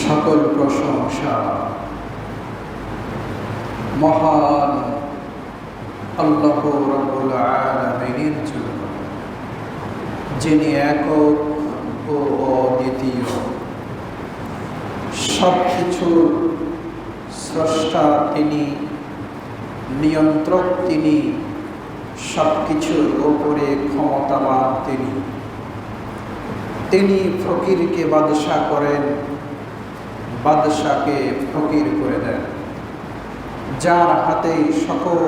সকল প্রশংসা মহান আল্লাহ রাব্বুল আলামিনের জন্য, যিনি একক ও অদ্বিতীয়, সব কিছুর স্রষ্টা তিনি, নিয়ন্ত্রক তিনি, সব কিছুর উপরে ক্ষমতাবান তিনি ফকিরকে বাদশাহ করেন, বাদশাকে ফকির করে দেন, যার হাতে সকল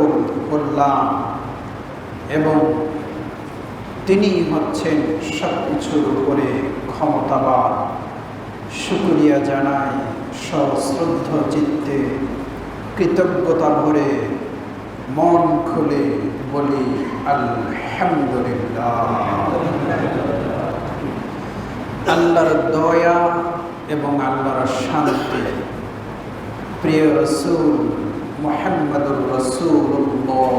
কল্যাণ এবং তিনি হচ্ছেন সব কিছুর উপরে ক্ষমতাবান। শুকরিয়া জানাই সশ্রদ্ধ চিত্তে, কৃতজ্ঞতা ভরে মন খুলে বলি আলহামদুলিল্লাহ। আল্লাহর দয়া এবং আল্লাহর শান্তি প্রিয় রাসূল মুহাম্মদুর রাসূলুল্লাহ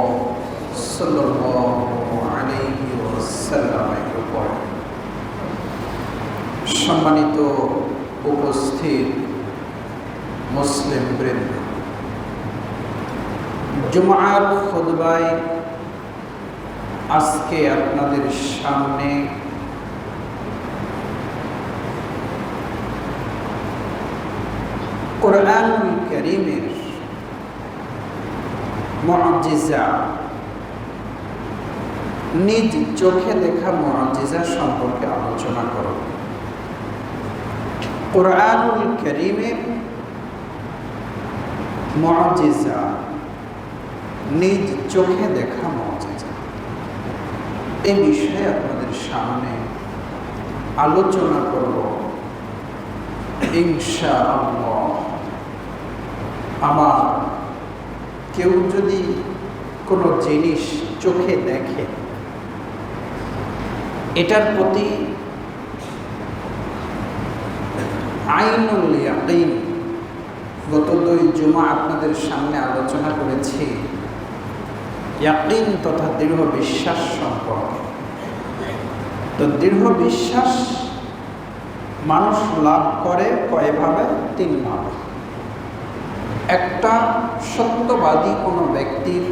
সাল্লাল্লাহু আলাইহি ওয়াসাল্লামের উপর। সম্মানিত উপস্থিত মুসলিম বৃন্দ, জুমআর খুতবায় আজকে আপনাদের সামনে কোরআনুল কারীমের মুআজিজা, নিজ চোখে দেখা মুআজিজা সম্পর্কে আলোচনা করব। কোরআনুল কারীমের মুআজিজা, নিজ চোখে দেখা মুআজিজা, এই বিষয়ে আপনাদের সামনে আলোচনা করব ইনশাআল্লাহ। আমার কেউ যদি কোনো জিনিস চোখে দেখে, এটার প্রতি আইনুল ইয়াকিন, গত 2 জুমা আপনাদের সামনে আলোচনা করেছি ইয়াকিন তথা দৃঢ় বিশ্বাস সম্পর্কে। তো দৃঢ় বিশ্বাস মানুষ লাভ করে কয়ভাবে? 3 ভাবে। একটা, সত্যবাদী কোনো ব্যক্তির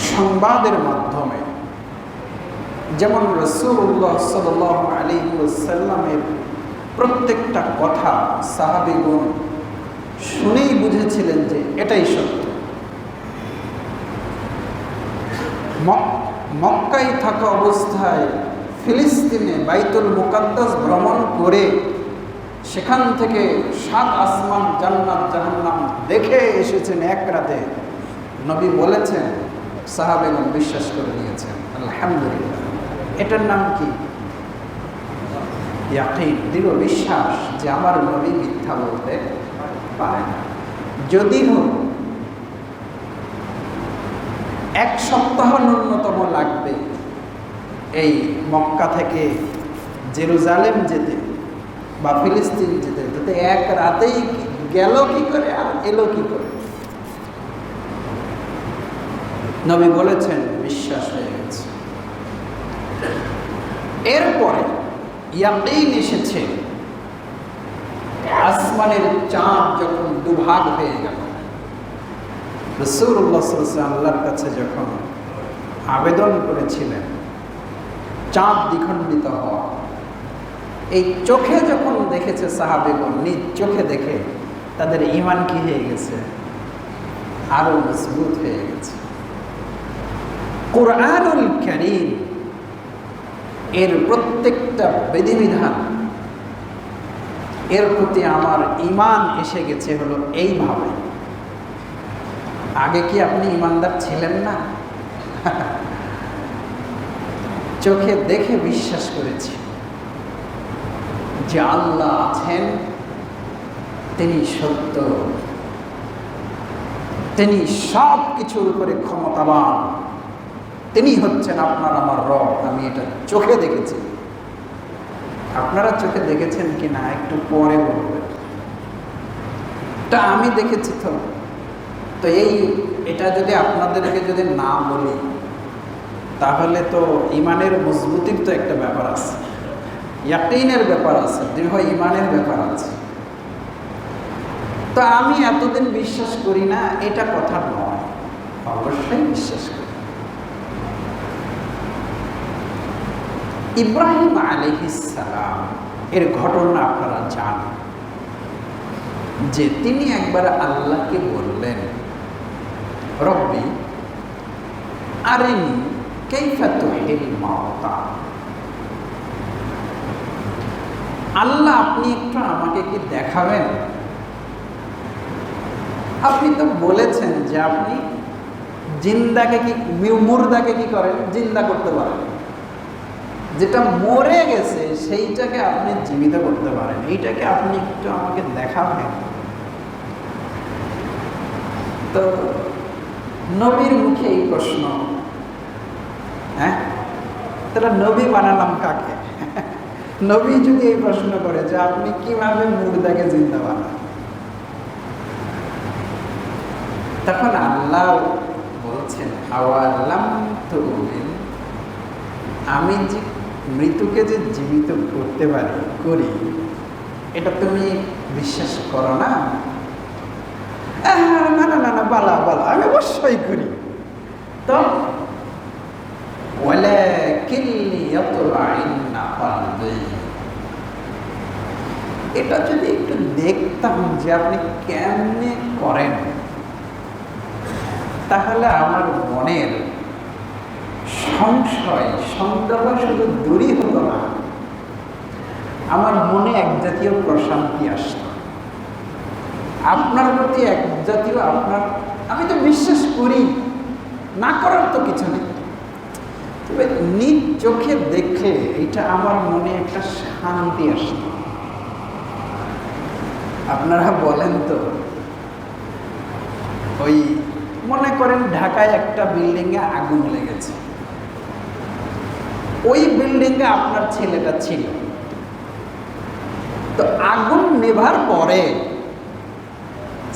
সংবাদের মাধ্যমে, যেমন রাসূলুল্লাহ সাল্লাল্লাহু আলাইহি ওয়াসাল্লামের প্রত্যেকটা কথা সাহাবীগণ শুনেই বুঝেছিলেন যে এটাই সত্য। মক্কায় থাকা অবস্থায় ফিলিস্তিনে বাইতুল মুকাদ্দাস ভ্রমণ করে সেখান থেকে 7 আসমান, জান্নাত, জাহান্নাম দেখে এসেছেন এক রাতে। নবী বলেছেন, সাহাবেগণ বিশ্বাস করে নিয়েছেন। আলহামদুলিল্লাহ। এটার নাম কি? ইয়াকিন, দৃঢ় বিশ্বাস যে আমার নবী মিথ্যা বলতে পারে না। যদিও 1 সপ্তাহ ন্যূনতম লাগবে এই মক্কা থেকে জেরুজালেম যেতে বা ফিলিস্তিন যেতে, যাতে 1 রাতেই গেল কি করে আর এলো কি করে। নবী বলেছেন বিশ্বাস হয়ে গেছে। এরপরে ইয়াকিন এসেছে আসমানের চাঁদ যখন দুভাগ হয়ে গেল। রাসূলুল্লাহ সাল্লাল্লাহু আলাইহি ওয়াসাল্লাম আল্লাহর কাছে যখন আবেদন করেছিলেন চাঁদ দ্বিখণ্ডিত হওয়া, এই চোখে যখন দেখেছে সাহাবেগণ, নিজ চোখে দেখে তাদের ঈমান কি হয়ে গেছে? আরো মজবুত হয়ে গেছে। কোরআনুল কারীম এর প্রত্যেকটা বিধিবিধান, এর প্রতি আমার ঈমান এসে গেছে হলো এইভাবে। আগে কি আপনি ঈমানদার ছিলেন না? চোখে দেখে বিশ্বাস করেছি যে আল্লাহ আছেন, তিনি সত্য, তিনি সব কিছুর উপরে ক্ষমতাবান, তিনি হচ্ছেন আপনার আমার রব। আমি এটা চোখে দেখেছি। আপনারা চোখে দেখেছেন কি না একটু পরে বলবেন। এটা আমি দেখেছি। তো এটা যদি আপনাদেরকে যদি না বলি, তাহলে তো ইমানের মজবুতির তো একটা ব্যাপার আছে। ইয়াকিনের ব্যাপার আছে, দৃঢ় ঈমানের ব্যাপার আছে। তো আমি এতদিন বিশ্বাস করি না, এটা কথা নয়, অবশ্যই বিশ্বাস করি। ইব্রাহিম আলাইহিস সালাম এর ঘটনা আপনারা জানেন, যে তিনি একবার আল্লাহকে বললেন, রব্বি আরিনি কাইফা তুহিল মাউতা। আল্লাহ, আপনি একটু আমাকে কি দেখাবেন? আপনি তো বলেছেন যে আপনি জিন্দাকে কি, মুর্দাকে কি করেন? জিন্দা করতে পারেন। যেটা মরে গেছে সেইটাকে আপনি জীবিত করতে পারেন, এইটাকে আপনি একটু আমাকে দেখাবেন। তো নবীর মুখে এই প্রশ্ন, হ্যাঁ, তাহলে নবী বানালাম কাকে? নবী যদি এই প্রশ্ন করে যে আপনি কিভাবে মুর্দাকে জিন্দা বানান, তখন আল্লাহ বলছেন, আওয়ালাম তুমিন, আমি যে মৃত্যুকে যে জীবিত করতে পারি, করি, এটা তুমি বিশ্বাস করো না? না না না না, বালা বালা, আমি অবশ্যই করি। তো এটা যদি একটু দেখতাম যে আপনি কেমনে করেন, তাহলে আমার মনের সংশয় সন্দেহ শুধু দূরই হতো না, আমার মনে এক জাতীয় প্রশান্তি আসত, আপনার প্রতি এক জাতীয়, আমি তো বিশ্বাস করি, না করার তো কিছু নেই, তবে নিজ চোখে দেখলে এটা আমার মনে একটা শান্তি আসত। আপনারা বলেন তো, ওই মনে করেন ঢাকায় একটা বিল্ডিংয়ে আগুন লেগেছে, ওই বিল্ডিংয়ে আপনার ছেলেটা ছিল, তো আগুন নেভার পরে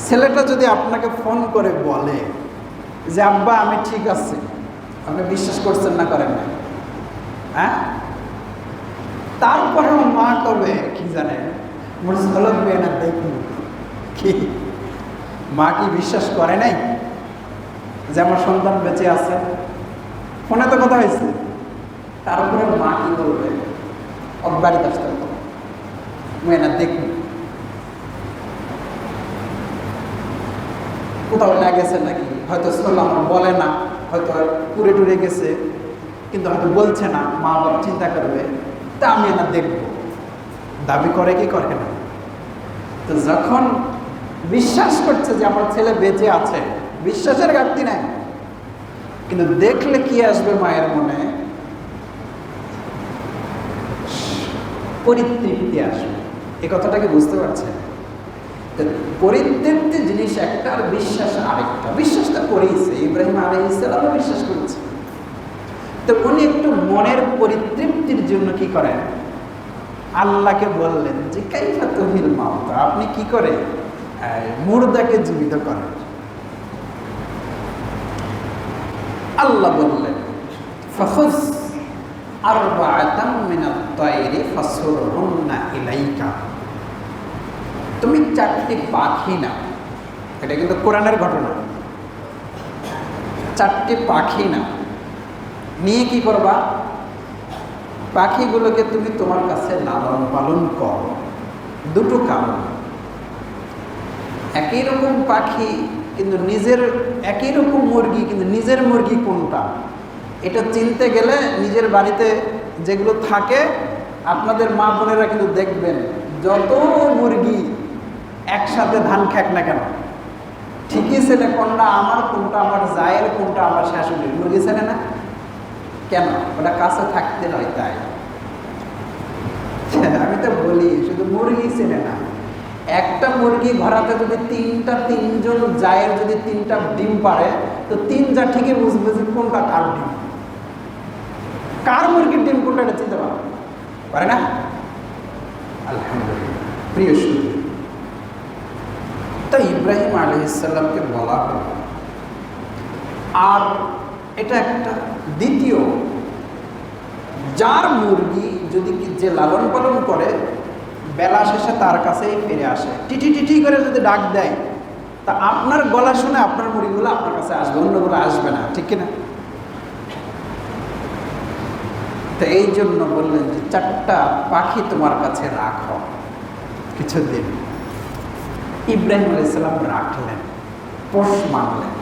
ছেলেটা যদি আপনাকে ফোন করে বলে যে আব্বা আমি ঠিক আছি, আপনি বিশ্বাস করছেন না, করেন না? হ্যাঁ, তারপরেও মা করবে কি জানেন, না দেখুন কি, মা কি বিশ্বাস করে নাই যে আমার সন্তান বেঁচে আছে? ফোনে তো কথা হয়েছে, তারপরে মা কি বলবে, বাড়িতে আসতে মেয়েনা দেখুন কোথাও লাগেছে নাকি, হয়তো আমার বলে না, হয়তো পুরে টুরে গেছে, কিন্তু হয়তো বলছে না, মা বাবা চিন্তা করবে, তা আমি না দেখবো, দাবি করে কি করে না। তো যখন বিশ্বাস করছে যে আমার ছেলে বেঁচে আছে, বিশ্বাসের ঘাটতি নাই, কিন্তু দেখলে কি আসবে মায়ের মনে? পরিতৃপ্তি আসবে। এই কথাটা কি বুঝতে পারছেন? পরিতৃপ্তি জিনিস একটা, আর বিশ্বাস আরেকটা। বিশ্বাসটা করেইছে, ইব্রাহিম আলাইহিস সালাম বিশ্বাস করেছে, তো উনি একটু মনের পরিতৃপ্তির জন্য কি করেন, আল্লাহকে বললেন যে কাইফা তুহিল মাউতা, আপনি কি করে মুর্দাকে জীবিত করেন? আল্লাহ বললেন, ফাখুজ আরবাআতাম মিনাত তায়রি ফাসুরহুন্না ইলাইকা, তুমি 4টি পাখি নাও, এটা কিন্তু কোরআনের ঘটনা, 4টি পাখি নাও, নিয়ে কি করবা, পাখিগুলোকে তুমি তোমার কাছে লালন পালন করো। দুটো কারণ, একই রকম পাখি কিন্তু নিজের, একই রকম মুরগি কিন্তু নিজের মুরগি কোনটা, এটা চিনতে গেলে নিজের বাড়িতে যেগুলো থাকে, আপনাদের মা বোনেরা কিন্তু দেখবেন, যত মুরগি একসাথে ধান খাক না কেন, ঠিকই ছেলে কোনটা আমার, কোনটা আমার জায়ের, কোনটা আমার শাশুড়ির, মুরগি ছেলে না কেন? ওটা কাছে থাকতে হয়, তাই আমি তো বলি, শুধু মুরগি ছেলে না, একটা মুরগি ঘরাতে যদি তিনজন জায়ের যদি 3টা ডিম পারে, তো 3 যা ঠিকই বুঝবে যে কোনটা কার ডিম, কার মুরগির ডিম কোনটা, এটা চিনতে পারে না? আলহামদুলিল্লাহ। প্রিয় সুধী, তো ইব্রাহিম আলাইহিস সালামকে বলা হলো, আর এটা একটা দ্বিতীয়, যার মুরগি যদি যে লালন পালন করে বেলা শেষে তার কাছেই ফিরে আসে, টিটি টিটি করে যদি ডাক দেয়, তা আপনার গলা শুনে আপনার মুরগিগুলো আপনার কাছে আসবে, অন্যগুলো আসবে না, ঠিক কিনা? তো এই জন্য বললেন যে 4টা পাখি তোমার কাছে রাখো কিছুদিন। ইব্রাহিম আলাইহিস সালাম রাখলেন, পোষ মানলেন।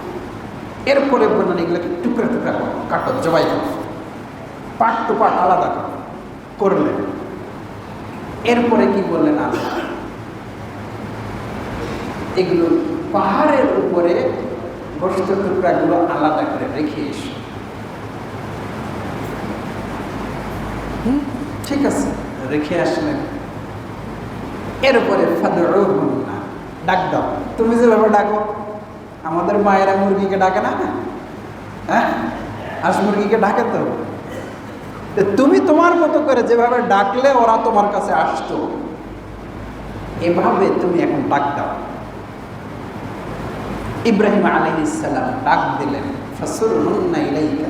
এরপরে বললেন এগুলোকে টুকরা টুকরা করো, কাটো, জবাই করো, পাট টু পাট আলাদা করো, করলেন। এরপরে কি বললেন আল্লাহ, এগুলো পাহাড়ের উপরে গোশত টুকরাগুলো আলাদা করে রেখে এসো। ঠিক আছে, রেখে আসলেন। এরপরে ফাদউহুন্না, ডাক দাও। তুমি যেভাবে ডাকো, আমাদের মায়েরা মুরগিকে ডাকে না, হ্যাঁ, হাঁস মুরগিকে ডাকে তো। তুমি তোমার মতো করে যেভাবে ডাকলে ওরা তোমার কাছে আসতো, এভাবে তুমি এখন ডাক দাও। ইব্রাহিম আলাইহিস সালাম ডাক দিলেন, ফাসুরহুন্না ইলাইকা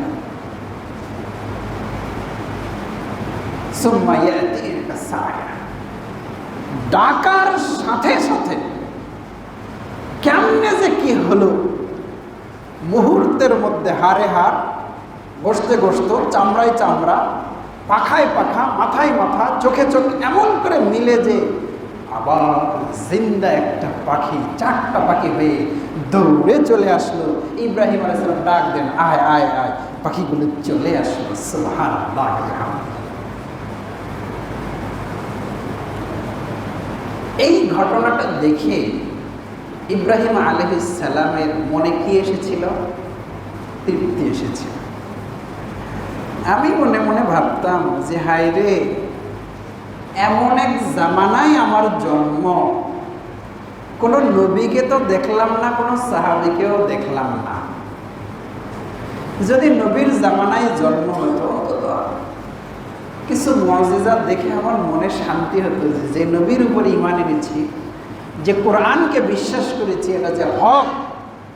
সুম্মা ইয়াতিকা সায়া। ডাকার সাথে সাথে কেমনে যে কি হলো, মুহূর্তের মধ্যে হাড়ে হাড়, গোশতে গোশত, চামড়ায় চামড়া, পাখায় পাখা, মাথায় মাথা, চোখে চোখ এমন করে মিলে যে আবার জিন্দা একটা পাখি, 4টা পাখি হয়ে দৌড়ে চলে আসলো। ইব্রাহিম আলাইহিস সালাম ডাক দেন, আয় আয় আয়, পাখিগুলো চলে আসলো। সুবহানাল্লাহ। এই ঘটনাটা দেখে ইব্রাহিম আলাইহিস সালামের মনে কি এসেছিল? তৃপ্তি এসেছিল। আমি মনে মনে ভাবতাম যে হায় রে, এমন এক জামানায় আমার জন্ম, কোনো নবীকে তো দেখলাম না, কোনো সাহাবীকেও দেখলাম না। যদি নবীর জামানায় জন্ম হতো, কিছু মুআজিজা দেখে আমার মনে শান্তি হতো, যে নবীর উপর ঈমান এনেছি, যে কোরআনকে বিশ্বাস করেছি, এটা যে হক,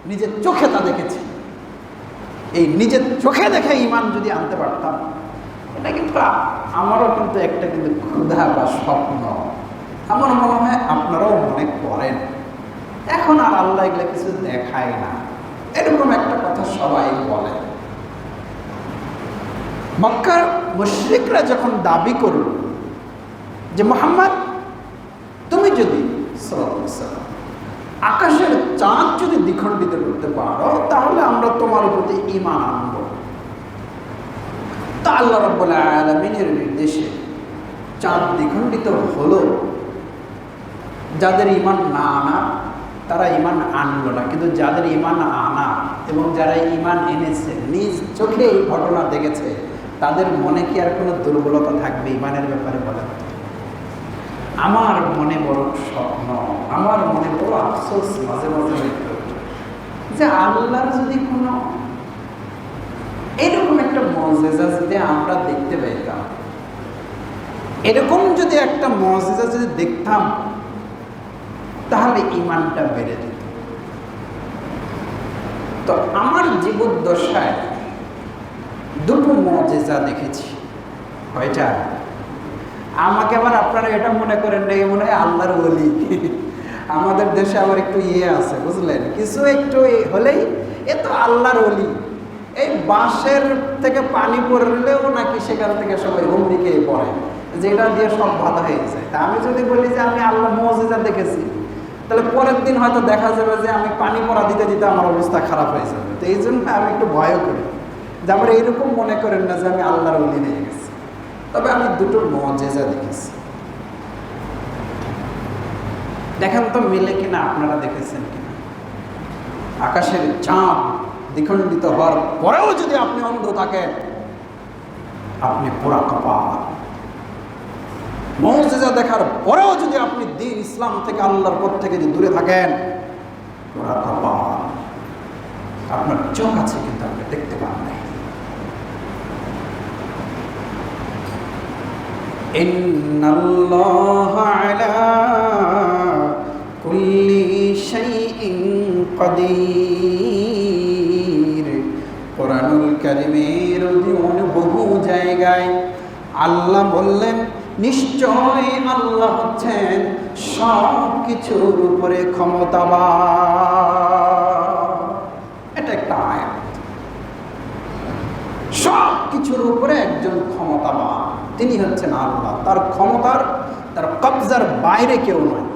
নিজের চোখে তা দেখেছি। এই নিজের চোখে দেখে ঈমান যদি আনতে পারতাম, এটা কিন্তু আমারও কিন্তু একটা কিন্তু ক্ষুধা বা স্বপ্ন। আমার মনে হয় আপনারাও মনে করেন। এখন আর আল্লাহ এগুলো কিছু দেখায় না, এরকম একটা কথা সবাই বলে। মক্কার মুশরিকরা যখন দাবি করল যে মুহাম্মদ, তুমি যদি আকাশের চাঁদ যদি দ্বিখণ্ডিত করতে পারো, তাহলে আমরা তোমার প্রতি ঈমান আনব। তা আল্লাহ রাব্বুল আলামিনের নির্দেশে চাঁদ দ্বিখণ্ডিত হলো। যাদের ঈমান না আনা তারা ঈমান আনলো না, কিন্তু যাদের ঈমান আনা এবং যারা ঈমান এনেছে, নিজ চোখে এই ঘটনা দেখেছে, তাদের মনে কি আর কোনো দুর্বলতা থাকবে ঈমানের ব্যাপারে? বলেন। আমার মনে বড় স্বপ্ন, আমার মনে বড় আফসোস মাঝে মাঝে হইতো, যে আল্লাহর যদি কোনো এরকম একটা মুআজিজা যদি আমরা দেখতে পেতাম, এরকম যদি একটা মুআজিজা যদি দেখতাম, তাহলে ঈমানটা বেড়ে যেত। তো আমার জীবদ্দশায় 2টো মুআজিজা দেখেছি। কয়টা? আমাকে আবার আপনারা এটা মনে করেন না মনে হয় আল্লাহর ওলি। আমাদের দেশে আবার একটু আছে, বুঝলেন, কিছু একটু হলেই এ তো আল্লাহর ওলি। এই বাঁশের থেকে পানি পড়লেও নাকি সেখান থেকে সবাই হুমড়ি খেয়ে পড়ে, যেটা দিয়ে সব ভালো হয়ে যায়। তা আমি যদি বলি যে আমি আল্লাহ মুআজিজা দেখেছি, তাহলে পরের দিন হয়তো দেখা যাবে যে আমি পানি পড়া দিতে দিতে আমার অবস্থা খারাপ হয়ে যাবে। তো এই জন্য আমি একটু ভয়ও করি যে আমার এইরকম মনে করেন না যে আমি আল্লাহর ওলি হয়ে গেছি। তবে আমি 2টো মুআজিজা দেখেছি। দেখেন তো মিলে কিনা, আপনারা দেখেছেন কিনা? আকাশের চাঁদ দ্বিখণ্ডিত হওয়ার পরেও যদি আপনি অন্ধ থাকেন, আপনি পুরা কপাল। মুআজিজা দেখার পরেও যদি আপনি দ্বীন ইসলাম থেকে, আল্লাহর পথ থেকে যদি দূরে থাকেন, পুরা কপাল। আপনার চোখ আছে কিন্তু আপনি দেখতে পান নাই। ইন্নাল্লাহা আলা কুল্লি শাইইন কাদির। কোরআনুল কারীমের বহু জায়গায় আল্লাহ বললেন, নিশ্চয় আল্লাহ হচ্ছেন সব কিছুর উপরে ক্ষমতাবান। এটা একটা আয়াত। সব কিছুর উপরে একজন ক্ষমতাবান, তিনি হচ্ছেন আল্লাহ। তার ক্ষমতার, তার কবজার বাইরে কেউ নয়।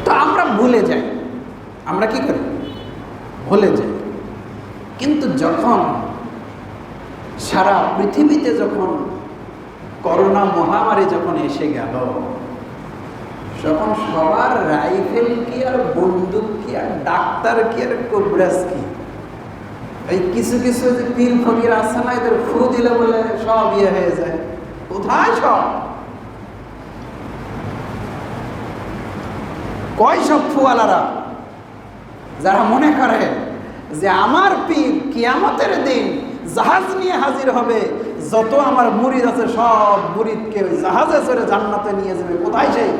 তো আমরা ভুলে যাই। আমরা কি করি? ভুলে যাই। কিন্তু যখন সারা পৃথিবীতে যখন করোনা মহামারী যখন এসে গেল, তখন সবার রাইফেল কি আর বন্দুক কি আর ডাক্তার কি আর কবরাজ কি, এই কিছু কিছু যে পীর ফকির আছে না, এদের ফু দিলে বলে সব ইয়ে হয়ে যায়। কোথায় সব? কয় সব ফুয়ালারা যারা মনে করে যে আমার পীর কিয়ামতের দিন জাহাজ নিয়ে হাজির হবে, যত আমার মুরিদ আছে সব মুরিদকে ওই জাহাজে চড়ে জান্নাতে নিয়ে যাবে। কোথায় সেই?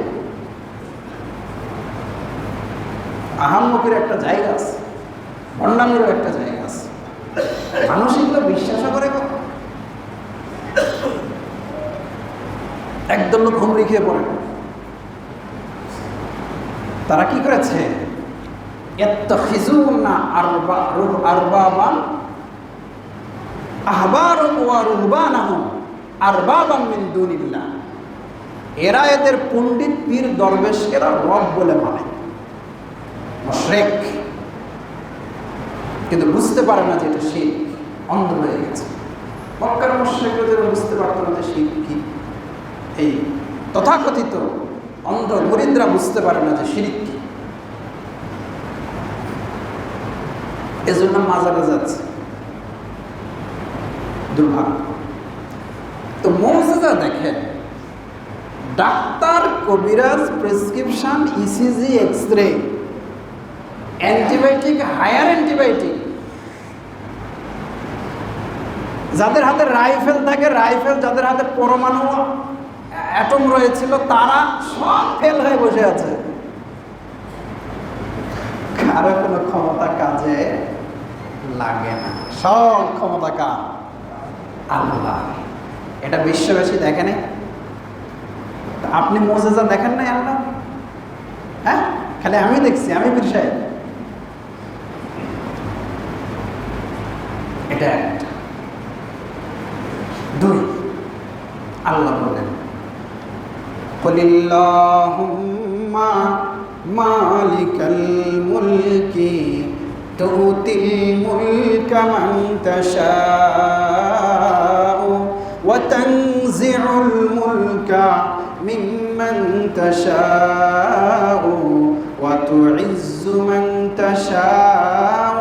আহাম্মকের একটা জায়গা আছে, ভণ্ডামিরও একটা জায়গা আছে। মানুষ এগুলো বিশ্বাস করে কত? একদম লোক হুমড়ি খেয়ে পড়ে। তারা কি করেছে? ইয়াত্তাখিযুনা আরবাবান আহবারুম ওয়া রুহবানাহুম আরবাবান মিন দুনিল্লাহ। এরা এদের পণ্ডিত পীর দরবেশকেরা রব বলে মানে, মুশরিক। কিন্তু বুঝতে পারে না যে এটা শিরক, অন্ধ হয়ে গেছে। মক্কার মুশরিকরা বুঝতে পারতো না যে শিরক কি। এই তথাকথিত অন্ধ মুরিদরা বুঝতে পারে না যে শিরক কি, এজন্য মাজারে যাচ্ছে। দুর্ভাগ্য। তো মুজিজা দেখেন, ডাক্তার কবিরাজ prescription, ECG, X ray, antibiotic, higher antibiotic, যাদের হাতে রাইফেল থাকে, রাইফেল, যাদের হাতে পরমাণু অ্যাটম রয়েছিল, তারা সব ফেল হয়ে বসে আছে। কারো কোনো ক্ষমতা কাজে লাগে না, সব ক্ষমতা কার? আল্লাহ। এটা বিশ্ববাসী দেখে নাই? আপনি মুজিজা দেখেন নাই আল্লাহ? হ্যাঁ, খালি আমি দেখছি, আমি পীর সাহেব। এটা একটা। দুই, আল্লাহ বলেন, কুলিল্লাহুম্মা মালিকাল মুলকি তুতিল মুলকা মান তাশাউ ওয়া তানজিউল মুলকা মিম্মান তাশাউ ওয়া তুইজ্জু মান তাশাউ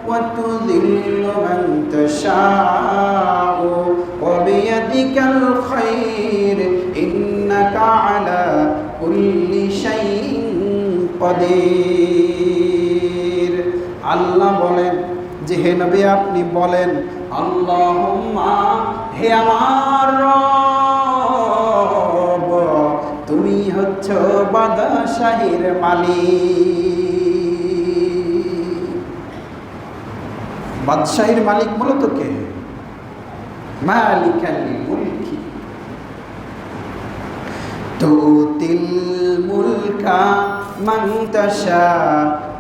ওয়া তুযিল্লু মান তাশাউ ওয়া বিয়াদিকাল খায়র ইন্নাকা আলা কুল্লি শাইইন কাদির। আল্লাহ বলেন যে, হে নবী আপনি বলেন, আল্লাহুম্মা, হে আমার রব, তুমি হচ্ছ বাদশাহীর মালিক। বাদশাহীর মালিক মূলত কে? মালিকাল মুলকি তুতিল মুলকা মান তাশা,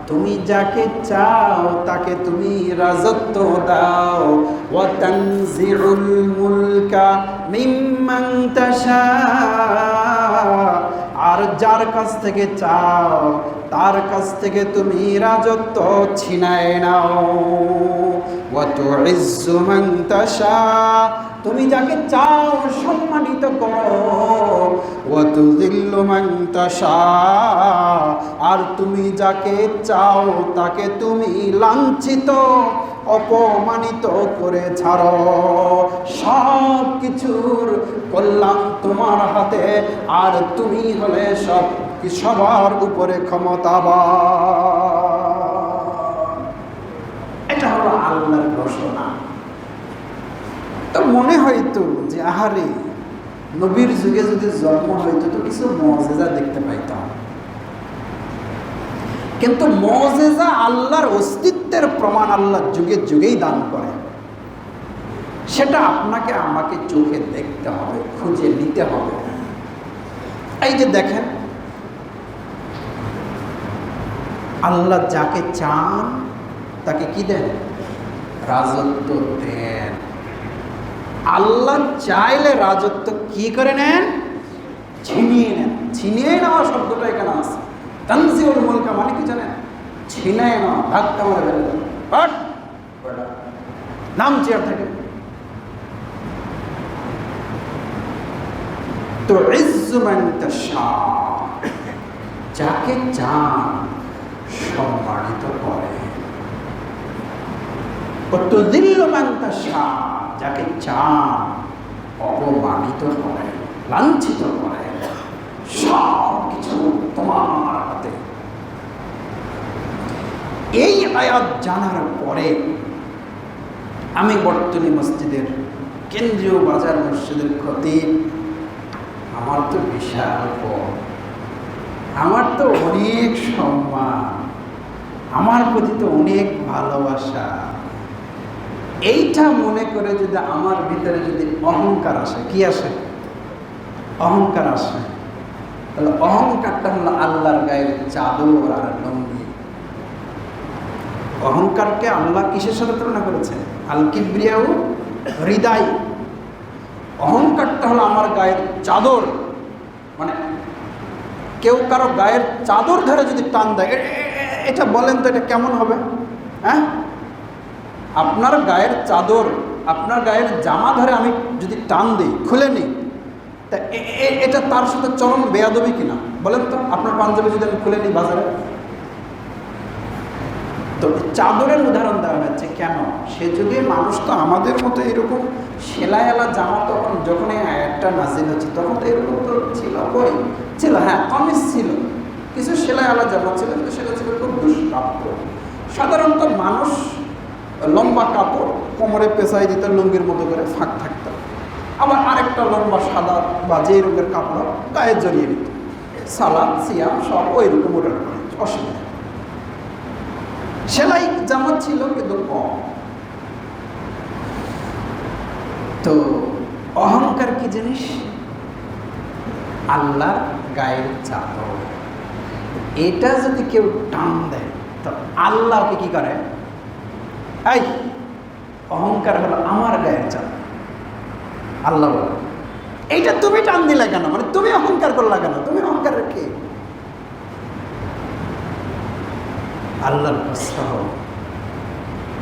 তুমি যাকে চাও তাকে তুমি রাজত্ব দাও। ওয়া তানজিউল মুলকা মিম্মান তাশা, আর যার কাছ থেকে চাও তার কাছ থেকে তুমি রাজত্ব ছিনায় নাও। ওয়া তুইজ্জু মান তাশা, তুমি যাকে চাও সম্মানিত করো। ওয়া তুযিল্লু মান তাশা, আর তুমি যাকে চাও তাকে তুমি লাঞ্ছিত অপমানিত করে ছাড়ো। সব কিছুর কল্যাণ তোমার হাতে, আর তুমি হলে সবার উপরে ক্ষমতাবান। এটা হলো আল্লাহর ঘোষণা। তো মনে হয়তো যে আহারে, নবীর যুগে যদি জন্ম হইতো তো কিছু মুজিজা দেখতে পাইতাম। কিন্তু মুজিজা আল্লাহর অস্তিত্বের প্রমাণ আল্লাহ যুগে যুগেই দান করে। সেটা আপনাকে আমাকে চোখে দেখতে হবে, খুঁজে নিতে হবে। এই যে দেখেন, আল্লাহ যাকে চান তাকে কি দেন? রাজত্ব দেন। আল্লাহ চাইলে রাজত্ব কি করে নেন? ছিনিয়ে নেন। ছিনিয়ে নেওয়া শব্দটা এখানে আছে। তানজিউল মুলকা মানে কি জানেন? ছিনিয়ে নেওয়া, ধাক্কা মারে বের করে বাট নাম চেয়ার থেকে। তো ইজ্জু মান তাশা, যাকে চান সম্মানিত করে। তুযিল্লু মান তাশা, যাকে চান অপমানিত করে, লাঞ্ছিত করে। সব কিছু তোমার হাতে। এই আয়াত জানার পরে আমি বর্তনী মসজিদের কেন্দ্রীয় বাজার মসজিদের খতিব, আমার তো বিশাল পদ, আমার তো অনেক সম্মান, আমার প্রতি তো অনেক ভালোবাসা। এইটা মনে করে যদি আমার ভিতরে যদি অহংকার আসে, কি আসে? অহংকার আসে, তাহলে অহংকারটা হলো আল্লাহর গায়ের চাদর আর লঙ্গি। অহংকারকে আল্লাহ কিসের সাথে তুলনা করেছেন? আল কিবরিয়াউ হৃদয়। অহংকারটা হলো আমার গায়ের চাদর। মানে কেউ কারো গায়ের চাদর ধরে যদি টান দেয়, এটা বলেন তো এটা কেমন হবে? হ্যাঁ, আপনার গায়ের চাদর, আপনার গায়ের জামা ধরে আমি যদি টান দিই, খুলে নিই, তা এটা তার সাথে চরম বেয়াদবি কিনা বলেন তো? আপনার পাঞ্জাবি যদি আমি খুলে নিই বাজারে, তো চাদরের উদাহরণ দেওয়া হচ্ছে কেন? সে যদি মানুষ তো আমাদের মতো এরকম সেলাইওয়ালা জামা, তখন যখন এই আয়াতটা নাজিল হচ্ছে তখন তো এরকম তো ছিল, কই ছিল? হ্যাঁ, কমিজ ছিল, কিছু সেলাইওয়ালা জামা ছিল, কিন্তু সেটা ছিল খুব দুষ্প্রাপ্য। সাধারণত মানুষ লম্বা কাপড় কোমরে পেঁচাই দিত, লুঙ্গির মতো করে ফাঁক থাকত, আবার আরেকটা লম্বা সাদা বা যে রঙের কাপড় গায়ে জড়িয়ে নিত। সালাদ সিয়াম সব ওই রকম ওটার করে, অসুবিধা। সেলাই জামা ছিল কিন্তু কম। তো অহংকার কি জিনিস? আল্লাহর গায়ের চাদর। এটা যদি কেউ টান দেয় তো আল্লাহ ওকে কি করে? এই অহংকার হলো আমার গায়ের চাদর। আল্লাহ বলে, এইটা তুমি টান দিলে কেন? মানে তুমি অহংকার করলা কেন? তুমি অহংকারের কে? আল্লাহর কসম,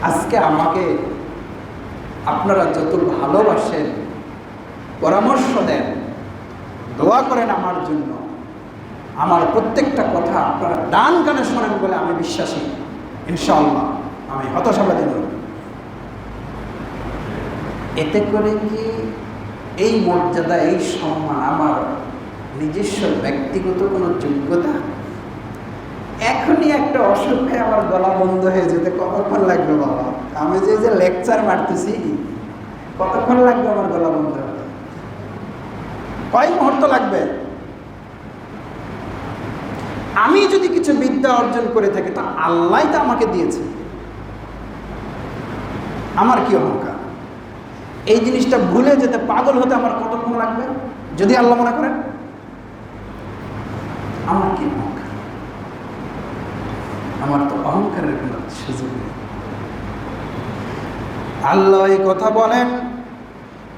আজকে আমাকে আপনারা যত ভালোবাসেন, পরামর্শ দেন, দোয়া করেন আমার জন্য, আমার প্রত্যেকটা কথা আপনারা ডান কানে শোনেন বলে আমি বিশ্বাসী। ইনশাআল্লাহ আমি হতাশাবাদী নই। এতে করে কি এই মর্যাদা, এই সম্মান আমার নিজস্ব ব্যক্তিগত কোনো যোগ্যতা? এখনই একটা অসুখে আমার গলা বন্ধ হয়ে যেতে কতক্ষণ লাগবে বাবা? আমি যে লেকচার মারতেছি, কতক্ষণ লাগবে আমার গলা বন্ধ হতে? কয় মুহূর্ত লাগবে? আমি যদি কিছু বিদ্যা অর্জন করে থাকি তা আল্লাহ তো আমাকে দিয়েছে, আমার কি অহংকার? এই জিনিসটা ভুলে যেতে, পাগল হতে আমার কতক্ষণ লাগবে যদি আল্লাহ মনে করেন? আমার কি অহংকার? আমার তো অহংকারের কোনো সুযোগ নেই। আল্লাহ এই কথা বলেন,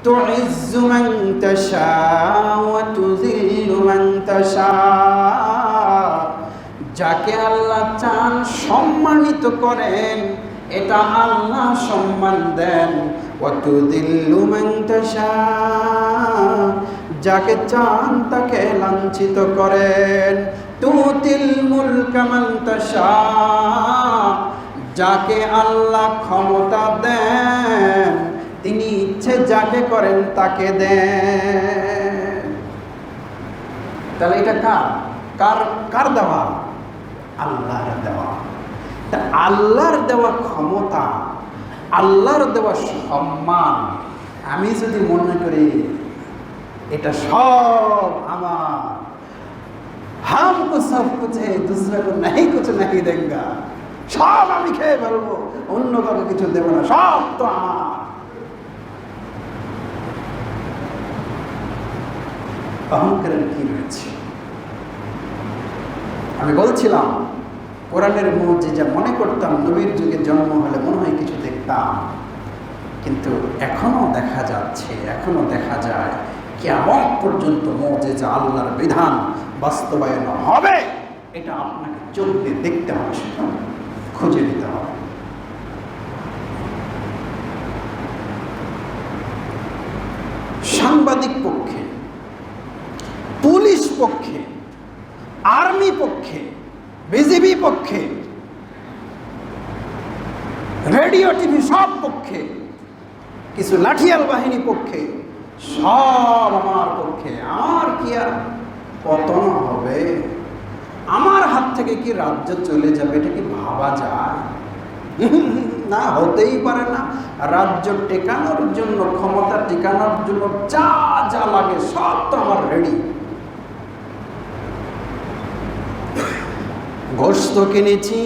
তুইজ্জু মান তাশা ওয়া তুযিল্লু মান তাশা। যাকে আল্লাহ চান সম্মানিত করেন, এটা আল্লাহ সম্মান দেন। ওয়া তুযিল্লু মান তাশা, যাকে চান তাকে লাঞ্ছিত করেন। তুতিল মুলকা মান তাশা, যাকে আল্লাহ ক্ষমতা দেন তিনি ইচ্ছে যাকে করেন তাকে দেন। তাহলে এটা কার কার কার দেওয়া? আল্লাহর দেওয়া। তা আল্লাহর দেওয়া ক্ষমতা, আল্লাহর দেওয়া সম্মান আমি যদি মনে করি এটা সব আমার, হামকো সব কুছ है दूसरा को नहीं कुछ नहीं देगा, সব আমি খেয়ে ফেলবো, অন্য কাউকে কিছু দেবো না, সব তো আমার, অহংকারের কি রয়েছে? আমি বলছিলাম কোরআনের মুজিজা মনে করতাম নবীর যুগে জন্ম হলে মনে হয় কিছু দেখতাম, কিন্তু এখনো দেখা যাচ্ছে, এখনো দেখা যায় কিয়ামত পর্যন্ত মুজিজা আল্লাহর বিধান বাস্তবায়ন হবে। এটা আপনাকে চোখ দিয়ে দেখতে হবে, সেটা খুঁজে নিতে হবে। সাংবাদিক পক্ষে, পুলিশ পক্ষে, আর্মি পক্ষে, বিজিবি পক্ষে, রেডিও টিভি সব পক্ষে, কিছু লাঠিয়াল বাহিনী পক্ষে, সব আমার পক্ষে। আমার কি আর পতন হবে? আমার হাত থেকে কি রাজ্য চলে যাবে? এটা কি ভাবা যায়? না, হতেই পারে না। রাজ্য টেকানোর জন্য, ক্ষমতা টেকানোর জন্য যা যা লাগে সব তো আমার রেডি। গোস্ত কিনেছি,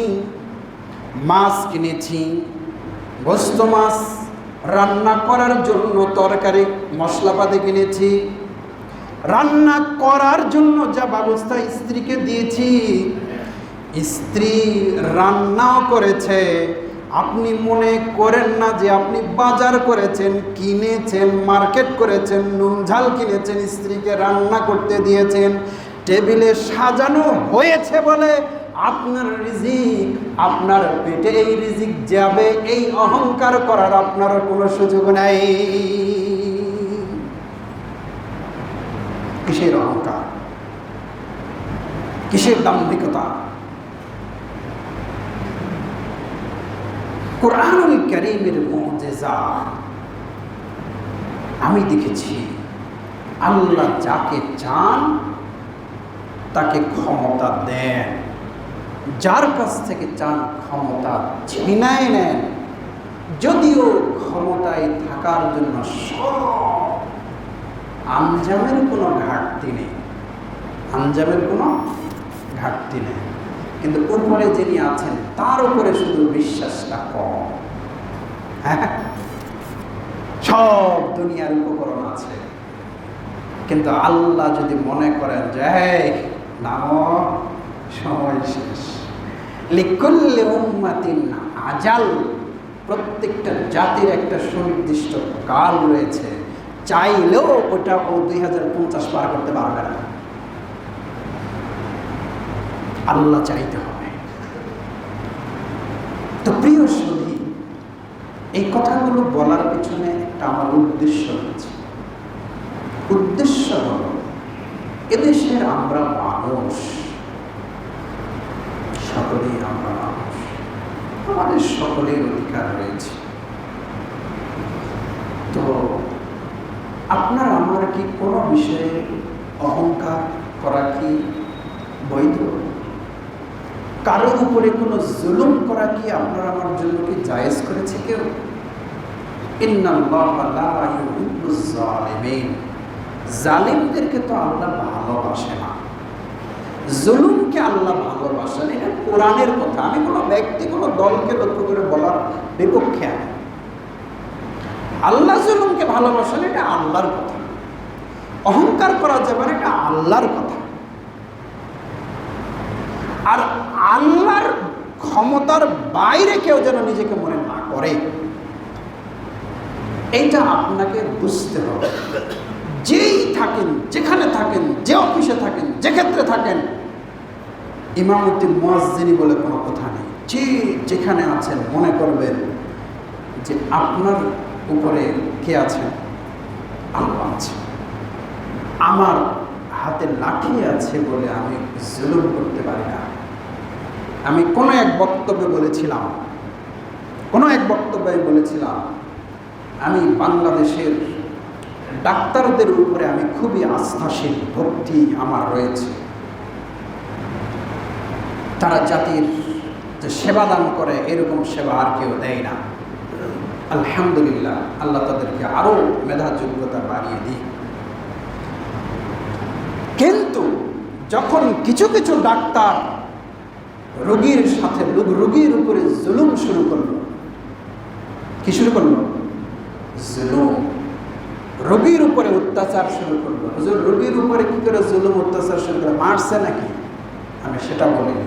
মাছ কিনেছি, গোস্ত মাছ রান্না করার জন্য তরকারি মশলাপাতি কিনেছি, রান্না করার জন্য যা ব্যবস্থা স্ত্রীকে দিয়েছি, স্ত্রী রান্নাও করেছে। আপনি মনে করেন না যে আপনি বাজার করেছেন, কিনেছেন, মার্কেট করেছেন, নুন ঝাল কিনেছেন, স্ত্রীকে রান্না করতে দিয়েছেন, টেবিলে সাজানো হয়েছে বলে আপনার রিজিক আপনার পেটে এই রিজিক যাবে, এই অহংকার করার আপনার কোনো সুযোগ নাই। কিসের অহংকার? কিসের দাম্ভিকতা? কুরআনুল কারীমের মুজিজা আমি দেখেছি, আল্লাহ যাকে চান তাকে ক্ষমতা দেন, যার কাছ থেকে চান ক্ষমতা ছিনায় নেন। যদিও ক্ষমতায় থাকার জন্য সব আঞ্জামের কোনো ঘাটতি নেই, আঞ্জামের কোনো ঘাটতি নেই, কিন্তু উপরে যিনি আছেন তার উপরে শুধু বিশ্বাসটা কম। হ্যাঁ, সব দুনিয়ার উপকরণ আছে, কিন্তু আল্লাহ যদি মনে করেন যে নামো সময় শেষ, লিকুল্লি উম্মাতিন আজাল, প্রত্যেকটা জাতির একটা সুনির্দিষ্ট কাল রয়েছে, চাইলেও ওটা ও 2050 পার করতে পারবে না। আল্লাহ চাইতে হবে। তো প্রিয় সুধী, এই কথাগুলো বলার পিছনে একটা আমার উদ্দেশ্য রয়েছে। উদ্দেশ্য হল এদেশের আমরা মানুষ, সকলেই আমরা মানুষ, আমাদের সকলের অধিকার রয়েছে। তো আপনার আমার কি কোনো বিষয়ে অহংকার করা কি বৈধ? কারো উপরে কোনো জুলুম করা কি আপনার আমার জন্য কি জায়েজ করেছে কেউ? ইন্নাল্লাহা লা ইউহিব্বুজ জালিমিন, জালিমদেরকে তো আল্লাহ ভালোবাসে না, জুলুমকে আল্লাহ ভালোবাসেন। এটা কোরআনের কথা, আমি কোনো ব্যক্তি কোনো দলকে লক্ষ্য করে বলার বিপক্ষে আমি। আল্লাহ জুলুমকে ভালোবাসেন, এটা আল্লাহর কথা। অহংকার করা যাবে না, এটা আল্লাহর কথা। আর আল্লাহর ক্ষমতার বাইরে কেউ যেন নিজেকে মনে না করে, এইটা আপনাকে বুঝতে হবে। যেই থাকেন, যেখানে থাকেন, যে অফিসে থাকেন, যে ক্ষেত্রে থাকেন, ইমামতি মুয়াজ্জিনি বলে কোনো কথা নেই। যে যেখানে আছেন মনে করবেন যে আপনার উপরে কে আছেন? আল্লাহ আছে। আমার হাতে লাঠি আছে বলে আমি জুলুম করতে পারি না। আমি কোনো এক বক্তব্যে বলেছিলাম, আমি বাংলাদেশের ডাক্তারদের উপরে আমি খুবই আস্থাশীল, ভক্তি আমার রয়েছে। তারা জাতির যে সেবা দান করে এরকম সেবা আর কেউ দেয় না। আলহামদুলিল্লাহ, আল্লাহ তাদেরকে আরো মেধা যোগ্যতা বাড়িয়ে দিই। কিন্তু যখন কিছু কিছু ডাক্তার রোগীর সাথে রোগীর উপরে জুলুম শুরু করলো, কি শুরু করলো? জুলুম। রোগীর উপরে অত্যাচার শুরু করলো। হুজুর রোগীর উপরে কি করে জুলুম অত্যাচার শুরু করে? মারছে নাকি? আমি সেটা বলিনি।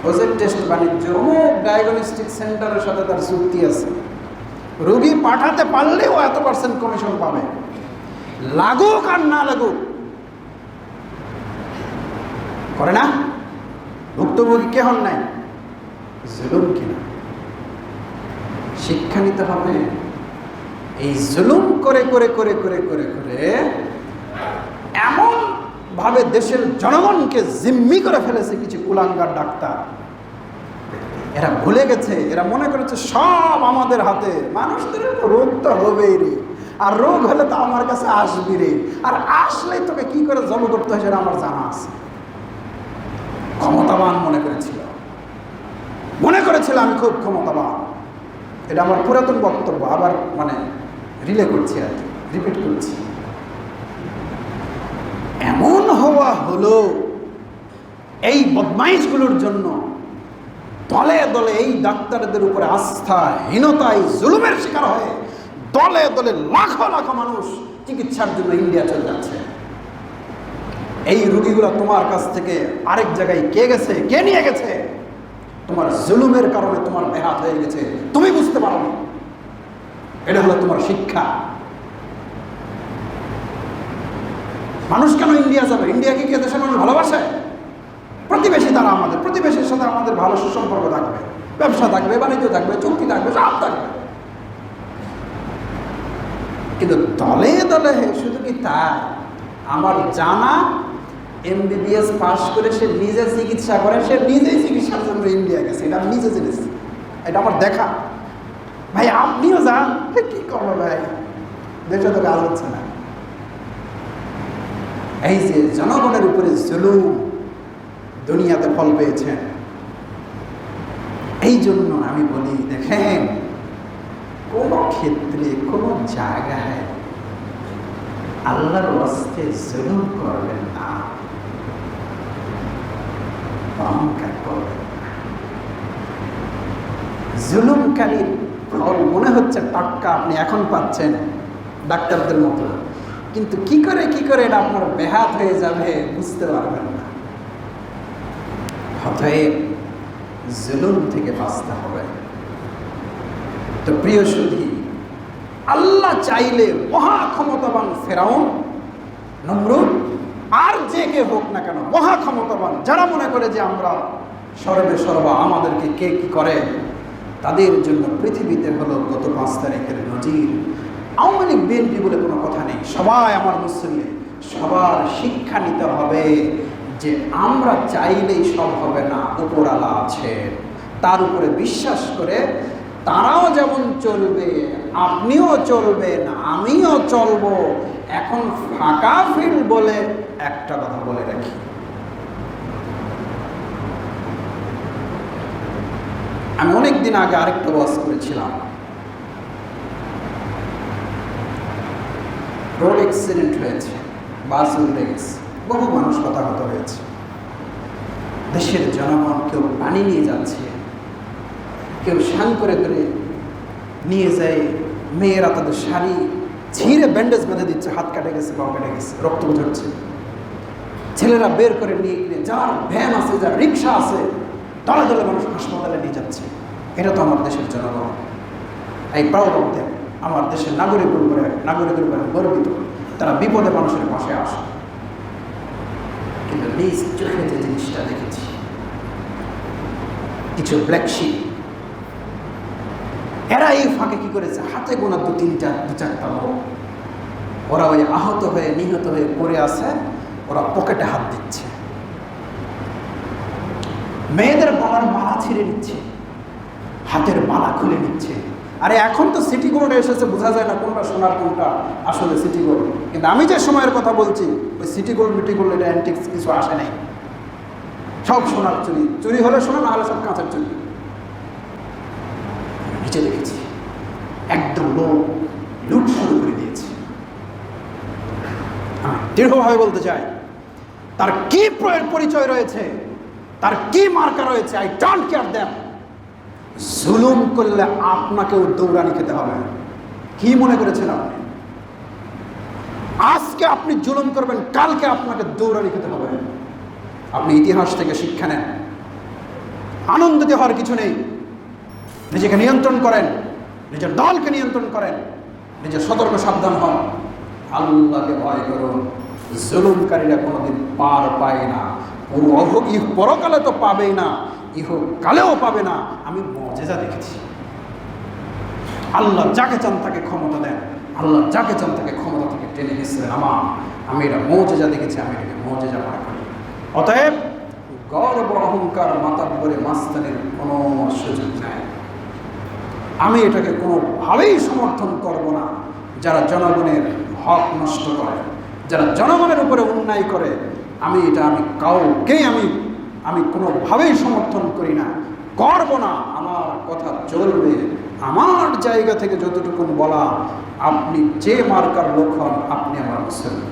ওজের টেস্ট বাণিজ্য অমুক ডায়াগনস্টিক সেন্টারের সাথে তার চুক্তি আছে, রোগী পাঠাতে পারলেও এত % কমিশন পাবে, লাগুক আর না লাগুক। করে না? ভুক্তভোগী কে হন নাই? জুলুম কিনা? শিক্ষা নিতে হবে। এই জুলুম করে করে করে করে করে করে এমন ভাবে দেশের জনগণকে জিম্মি করে ফেলেছে কিছু কুলাঙ্গার ডাক্তার। এরা ভুলে গেছে, এরা মনে করেছে সব আমাদের হাতে। মানুষদের রোগ তো হবেই রে, আর রোগ হলে তো আমার কাছে আসবি রে, আর আসলেই তোকে কি করে জব করতে হয় সেটা আমার জানা আছে। ক্ষমতাবান মনে করেছিল আমি খুব ক্ষমতাবান। এটা আমার পুরাতন বক্তব্য, আবার রিলে করছি আর কি, রিপিট করছি। এমন হওয়া হলো এই বদমাইশগুলোর জন্য, দলে দলে এই ডাক্তারদের উপরে আস্থাহীনতায় জুলুমের শিকার হয়ে দলে দলে লাখো লাখো মানুষ চিকিৎসার জন্য ইন্ডিয়া চলে যাচ্ছে। এই রোগীগুলো তোমার কাছ থেকে আরেক জায়গায় কে নিয়ে গেছে? তোমার জুলুমের কারণে তোমার ব্যাঘাত হয়ে গেছে, তুমি বুঝতে পারোনি। এটা হলো তোমার শিক্ষা। মানুষ কেন ইন্ডিয়া যাবে? ইন্ডিয়া কি দেশের মানুষ ভালোবাসে? প্রতিবেশী তারা আমাদের, প্রতিবেশীর সাথে আমাদের ভালো সুসম্পর্ক থাকবে, ব্যবসা থাকবে, বাণিজ্য থাকবে, চুক্তি থাকবে, সব থাকবে। কিন্তু দলে দলে শুধু কি তাই? আমার জানা MBBS পাস করে সে নিজে চিকিৎসা করে, সে নিজেই চিকিৎসার জন্য ইন্ডিয়া গেছে। এটা আমি নিজে জেনেছি, এটা আমার দেখা। ভাই আপনিও যান, কি করবো ভাই, দেশে তো কাজ হচ্ছে না। এই যে জনগণের উপরে জুলুম দুনিয়াতে ফল পেয়েছেন, এই জন্য আমি বলি, দেখেন কোন ক্ষেত্রে কোন জায়গায় আল্লাহর ওয়াস্তে জুলুম করবেন না, অহংকার করবেন না। জুলুমকারীর ফল মনে হচ্ছে টাটকা, আপনি এখন পাচ্ছেন ডাক্তারদের মতো, কিন্তু কি করে এটা আপনার ব্যাঘাত হয়ে যাবে বুঝতে পারবেন না। অতএব জুলুম থেকে বাঁচতে হবে। তো প্রিয় সুধী, আল্লাহ চাইলে মহা ক্ষমতাবান ফেরাউন, নমরুদ, আর যে কে হোক না কেন মহা ক্ষমতাবান, যারা মনে করে যে আমরা সর্বে সর্বা, আমাদেরকে কে কি করে, তাদের জন্য পৃথিবীতে হলো গত 5 তারিখের নজির। আওয়ামী লীগ বিএনপি বলে কোনো কথা নেই, সবাই আমার মুসলিম। সবার শিক্ষা নিতে হবে যে আমরা চাইলেই সব হবে না, উপরওয়ালা আছে, তার উপরে বিশ্বাস করে তারাও যেমন চলবে, আপনিও চলবেন, আমিও চলবো। এখন ফাঁকা ফিল বলে একটা কথা বলে রাখি, আমি অনেকদিন আগে আরেকটা ওয়াজ করেছিলাম। রোড অ্যাক্সিডেন্ট হয়েছে, বাস উল্টে গেছে, বহু মানুষ হতাহত হয়েছে। দেশের জনগণ কেউ পানি নিয়ে যাচ্ছে, কেউ শান করে নিয়ে যায়, মেয়েরা তাদের শাড়ি ছিঁড়ে ব্যান্ডেজ বেঁধে দিচ্ছে, হাত কাটে গেছে, পা কেটে গেছে, রক্ত ঝরছে। ছেলেরা বের করে নিয়ে যার ভ্যান আছে, যার রিক্সা আছে, দলে দলে মানুষ হাসপাতালে নিয়ে যাচ্ছে। এটা তো আমার দেশের জনগণ। এই প্রাউড অফ দেম, আমার দেশের নাগরিকের উপরে গর্বিত। তারা বিপদে মানুষের পাশে আসে। কিন্তু নিজ চোখে যে জিনিসটা দেখেছি, কিছু ব্ল্যাক শিপ, এরা এই ফাঁকে কি করেছে, হাতে গোনা 2-4টা লোক, ওরা ওই আহত হয়ে নিহত হয়ে পড়ে আছে, ওরা পকেটে হাত দিচ্ছে, মেয়েদের গলার মালা ছিঁড়ে নিচ্ছে, হাতের মালা খুলে নিচ্ছে। আরে এখন তো সিটি গোল্ড এসেছে, বোঝা যায় না কোনটা সোনার কোনটা আসলে সিটি গোল্ড। কিন্তু আমি যে সময়ের কথা বলছি, ওই সিটি গোল্ড মিটি গোল্ড এটা অ্যান্টিক্স কিছু আসে নাই, সব সোনার চুরি হলে সোনা, না হলে সব কাঁচের চুরি। নিচে দেখেছি একদম লোক লুট শুরু করে দিয়েছে। আমি দৃঢ়ভাবে বলতে চাই, তার কি পরিচয় রয়েছে, তার কি মার্কা রয়েছে, আই ডোন্ট কেয়ার দেম। জুলুম করলে আপনাকেও দৌড়ানি খেতে হবে। কি মনে করেছেন আপনি? আজকে আপনি জুলুম করবেন, কালকে আপনাকে দৌড়ানি খেতে হবে। আপনি ইতিহাস থেকে শিক্ষা নেন। আনন্দিত হওয়ার কিছু নেই। নিজেকে নিয়ন্ত্রণ করেন, নিজের দলকে নিয়ন্ত্রণ করেন, নিজের সতর্ক সাবধান হন, আল্লাহকে ভয় করুন। জুলুমকারীরা কোনোদিন পার পায় না। পরকালে তো পাবেই না, ইহকালেও পাবে না। আমি মুজিজা দেখেছি। আল্লাহ যাকে চান তাকে ক্ষমতা দেন, আল্লাহ যাকে চান তাকে ক্ষমতা থেকে টেনে হিসেবে নামান। আমি এটা মুজিজা দেখেছি, আমি এটাকে মুজিজা মনে করি। অতএব গর্ব অহংকার মাতাব্বরে মাস্তানের কোনো সুযোগ নাই। আমি এটাকে কোনোভাবেই সমর্থন করব না। যারা জনগণের হক নষ্ট করে, যারা জনগণের উপরে অন্যায় করে, আমি কাউকেই আমি কোনোভাবেই সমর্থন করি না, করব না। আমার কথা চলবে। আমার জায়গা থেকে যতটুকু বলা, আপনি যে মার্কার লোক হন, আপনি আমার মুসলমান,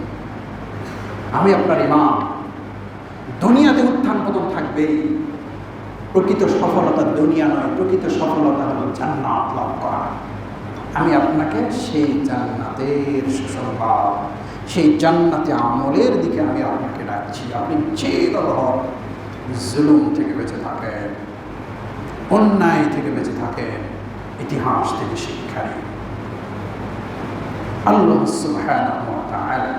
আমি আপনার ইমাম। দুনিয়াতে উত্থান পতন থাকবেই। প্রকৃত সফলতা দুনিয়া নয়, প্রকৃত সফলতা হল জান্নাত লাভ করা। আমি আপনাকে সেই জান্নাতের সুসংবাদ, সেই জান্নাতে আমলের দিকে আমি আপনাকে ডাকছি। আপনি যে দল জুলুম থেকে বেঁচে থাকেন, অন্যায় থেকে বেঁচে থাকেন, ইতিহাস থেকে শিক্ষা নিন। আল্লাহ সুবহানাহু ওয়া তাআলা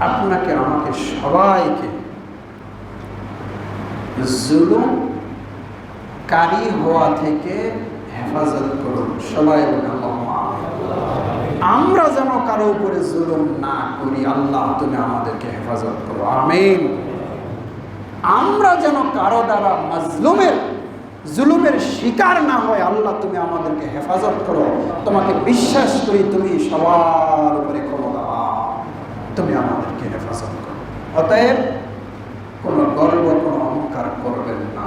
আপনাকে আমাকে সবাইকে জুলুমকারী হওয়া থেকে হেফাজত করুন। সবাই বলেন আল্লাহুম্মা আমিন। আমরা যেন কারো উপরে জুলুম না করি, আল্লাহ তুমি আমাদেরকে হেফাজত করো, আমিন। আমরা যেন কারো দ্বারা জুলুমের শিকার না হয়, আল্লাহ তুমি আমাদেরকে হেফাজত করো। তোমাকে বিশ্বাস করি, তুমি সবার উপরে ক্ষমতাবান, তুমি আমাদেরকে হেফাজত করো। অতএব কোনো গর্ব, কোনো অহংকার করবেন না।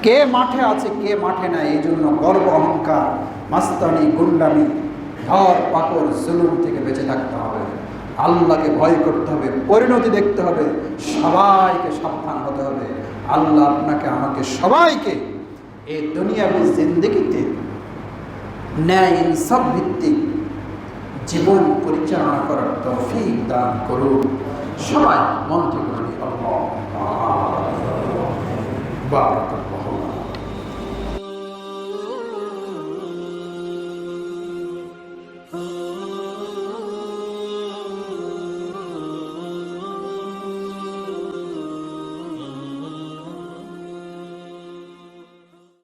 কে মাঠে আছে, কে মাঠে নাই, এই জন্য গর্ব, অহংকার, মাস্তানি, গুন্ডামি, ধর পাকড়, জুলুম থেকে বেঁচে থাকতে হবে। আল্লাহকে ভয় করতে হবে, পরিণতি দেখতে হবে, সবাইকে সাবধান হতে হবে। আল্লাহ আপনাকে আমাকে সবাইকে এই দুনিয়াবী জিন্দেগিতে ন্যায় ইনসাফ ভিত্তিক জীবন পরিচালনা করার তৌফিক দান করুন। সবাই মন থেকে বলি আল্লাহ।